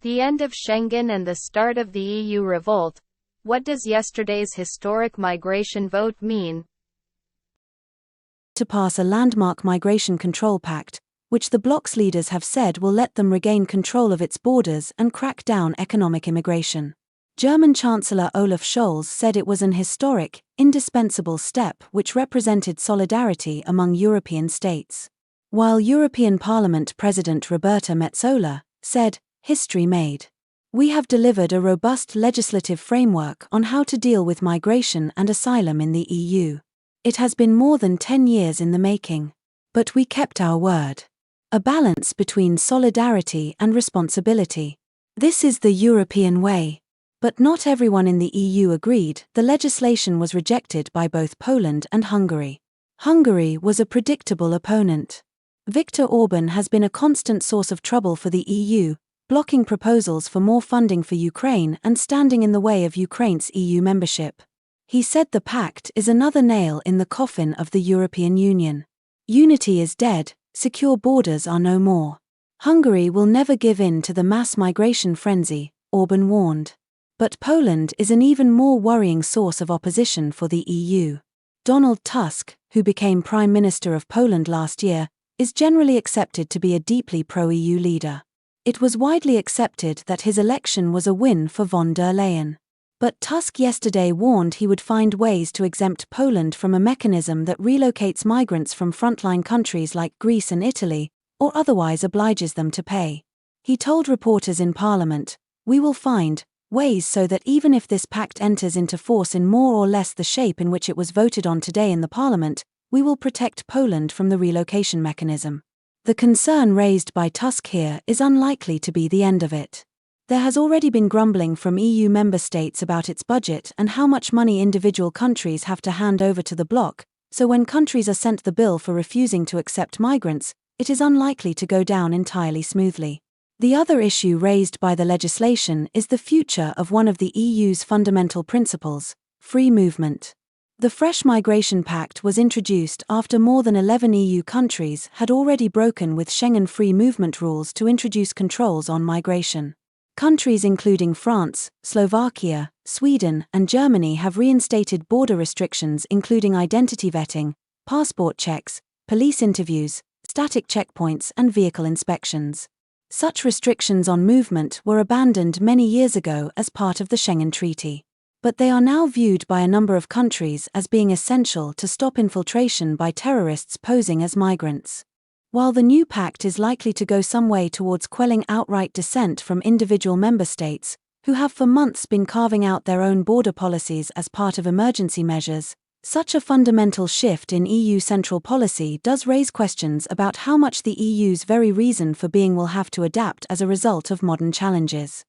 The end of Schengen and the start of the EU revolt. What does yesterday's historic migration vote mean? To pass a landmark migration control pact, which the bloc's leaders have said will let them regain control of its borders and crack down economic immigration. German Chancellor Olaf Scholz said it was an historic, indispensable step which represented solidarity among European states. While European Parliament President Roberta Metsola said, "History made. We have delivered a robust legislative framework on how to deal with migration and asylum in the EU. It has been more than 10 years in the making. But we kept our word. A balance between solidarity and responsibility. This is the European way." But not everyone in the EU agreed. The legislation was rejected by both Poland and Hungary. Hungary was a predictable opponent. Viktor Orban has been a constant source of trouble for the EU, blocking proposals for more funding for Ukraine and standing in the way of Ukraine's EU membership. He said the pact is another nail in the coffin of the European Union. Unity is dead, secure borders are no more. Hungary will never give in to the mass migration frenzy, Orban warned. But Poland is an even more worrying source of opposition for the EU. Donald Tusk, who became Prime Minister of Poland last year, is generally accepted to be a deeply pro-EU leader. It was widely accepted that his election was a win for von der Leyen. But Tusk yesterday warned he would find ways to exempt Poland from a mechanism that relocates migrants from frontline countries like Greece and Italy, or otherwise obliges them to pay. He told reporters in Parliament, "We will find ways so that even if this pact enters into force in more or less the shape in which it was voted on today in the Parliament, we will protect Poland from the relocation mechanism." The concern raised by Tusk here is unlikely to be the end of it. There has already been grumbling from EU member states about its budget and how much money individual countries have to hand over to the bloc, so when countries are sent the bill for refusing to accept migrants, it is unlikely to go down entirely smoothly. The other issue raised by the legislation is the future of one of the EU's fundamental principles, free movement. The fresh migration pact was introduced after more than 11 EU countries had already broken with Schengen free movement rules to introduce controls on migration. Countries including France, Slovakia, Sweden, and Germany have reinstated border restrictions including identity vetting, passport checks, police interviews, static checkpoints, and vehicle inspections. Such restrictions on movement were abandoned many years ago as part of the Schengen Treaty. But they are now viewed by a number of countries as being essential to stop infiltration by terrorists posing as migrants. While the new pact is likely to go some way towards quelling outright dissent from individual member states, who have for months been carving out their own border policies as part of emergency measures, such a fundamental shift in EU central policy does raise questions about how much the EU's very reason for being will have to adapt as a result of modern challenges.